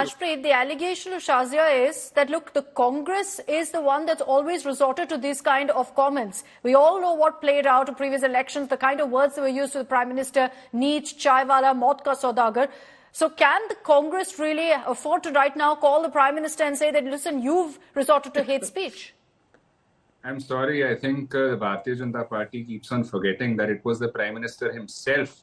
Ashpreet, the allegation of Shazia is that, look, the Congress is the one that's always resorted to these kind of comments. We all know what played out in previous elections, the kind of words that were used to the Prime Minister, Neech, Chaiwala, Maut ka Saudagar. So can the Congress really afford to right now call the Prime Minister and say that, listen, you've resorted to hate speech? I'm sorry, I think the Bharatiya Janata Party keeps on forgetting that it was the Prime Minister himself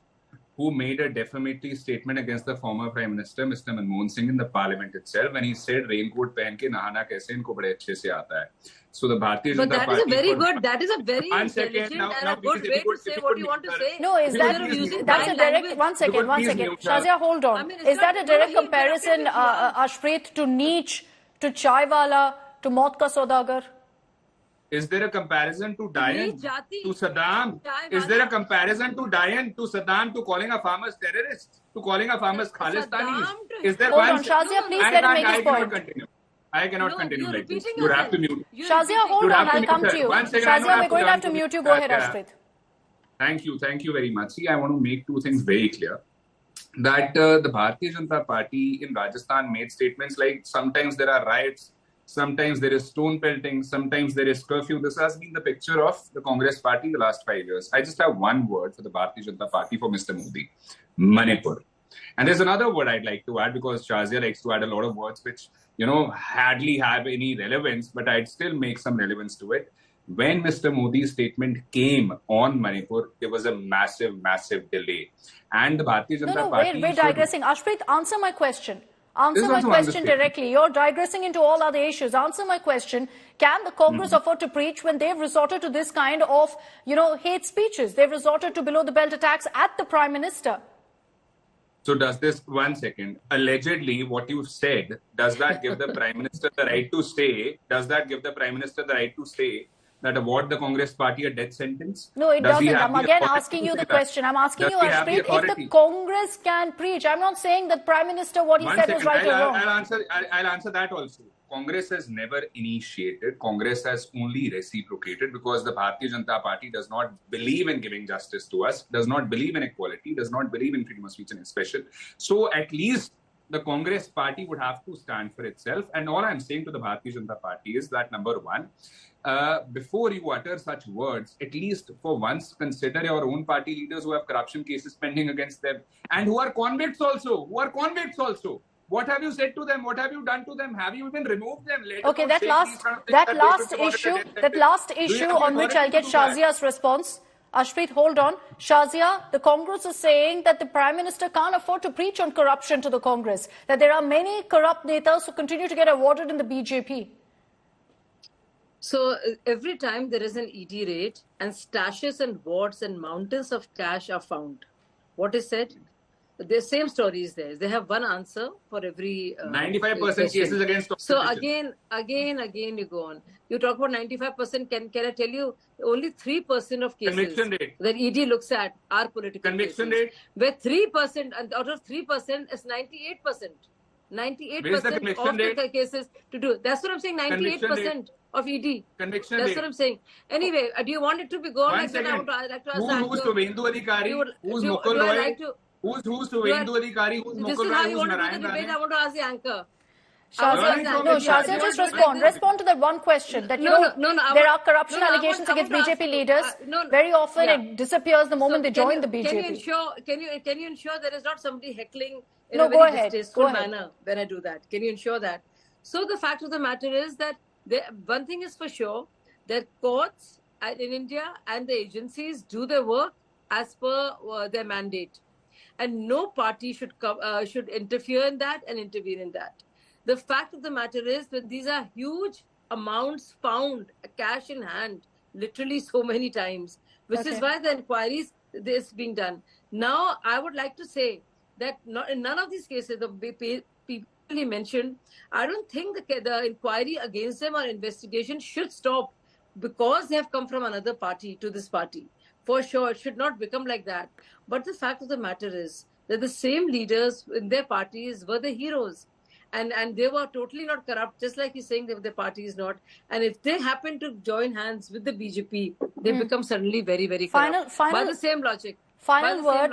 who made a defamatory statement against the former Prime Minister, Mr. Manmohan Singh, in the Parliament itself, when he said raincoat पहन के नहाना कैसे इनको बड़े अच्छे से आता है. So the Bharatiya Janata Party. But that is a very intelligent and a good way to say what you want to say. No, is that's a direct, one second. Shazia, hold on. Is that a direct comparison, Ashpreet, to Neech, to Chaiwala, to Maut ka Saudagar? Is there a comparison to Dayan, to Saddam? Is there a comparison to Dayan, to Saddam, to calling our farmers terrorists, to calling our farmers Khalistanis? Is there one? Shazia, please let him make his point. I cannot continue like this. You have to mute. Shazia, hold on. I'll come to you. Shazia, we're going to have to mute you. Go ahead, Ashpreet. Thank you. Thank you very much. See, I want to make two things very clear. That the Bharatiya Janata Party in Rajasthan made statements like sometimes there are riots, sometimes there is stone pelting, sometimes there is curfew. This has been the picture of the Congress party in the last 5 years. I just have one word for the Bharatiya Janata Party, for Mr. Modi: Manipur. And there's another word I'd like to add, because Shazia likes to add a lot of words which, hardly have any relevance, but I'd still make some relevance to it. When Mr. Modi's statement came on Manipur, there was a massive, massive delay. And the Bharatiya Janata Party... we're digressing. Ashpreet, answer my question. Answer my question directly. You're digressing into all other issues. Answer my question. Can the Congress afford to preach when they've resorted to this kind of, hate speeches? They've resorted to below-the-belt attacks at the Prime Minister. So does this, one second, allegedly what you've said, does that give the Prime Minister the right to say, that award the Congress party a death sentence? No, it doesn't. I'm again asking you the question. I'm asking you, Ashpreet, if the Congress can preach. I'm not saying that Prime Minister, what he said was right or wrong. I'll answer that also. Congress has never initiated. Congress has only reciprocated, because the Bharatiya Janata Party does not believe in giving justice to us, does not believe in equality, does not believe in freedom of speech and expression. So at least the Congress party would have to stand for itself. And all I'm saying to the Bharatiya Janata Party is that, number one, before you utter such words, at least for once consider your own party leaders who have corruption cases pending against them, and who are convicts also. What have you said to them? What have you done to them? Have you even removed them? Okay, that last issue on which I'll get Shazia's response. Ashpreet, hold on. Shazia, the Congress is saying that the Prime Minister can't afford to preach on corruption to the Congress, that there are many corrupt netas who continue to get awarded in the BJP. So every time there is an ED raid and stashes and wards and mountains of cash are found, what is said? The same story is there. They have one answer for every 95% cases against. So again, you go on. You talk about 95%. Can I tell you, only 3% of cases that ED looks at are political conviction cases. rate. Where 3%, and out of 3% is 98%. 98% of the cases to do. That's what I'm saying. 98% of ED. Conviction That's rate. what I'm saying. Anyway, do you want it to be gone? One second. I'd like to ask who's Suvendu Adhikari? Who's Mukul Roy? Who's Suvendu Adhikari? Who's Mukul Roy? Who's Narayan Rane? I want to ask the anchor. Shazia, just respond. Respond to that one question. That there are corruption allegations against BJP leaders. Very often it disappears the moment they join the BJP. Can you ensure there is not somebody heckling in a very distasteful manner when I do that? Can you ensure that? So the fact of the matter is that one thing is for sure, that courts in India and the agencies do their work as per their mandate, and no party should interfere in that and intervene in that. The fact of the matter is that these are huge amounts found, cash in hand, literally so many times, which is why the inquiries is being done. Now, I would like to say that in none of these cases, the people you mentioned, I don't think the inquiry against them or investigation should stop because they have come from another party to this party. For sure, it should not become like that. But the fact of the matter is that the same leaders in their parties were the heroes. And they were totally not corrupt, just like he's saying that the party is not. And if they happen to join hands with the BJP, they become suddenly very, very corrupt. By the same logic. Final word.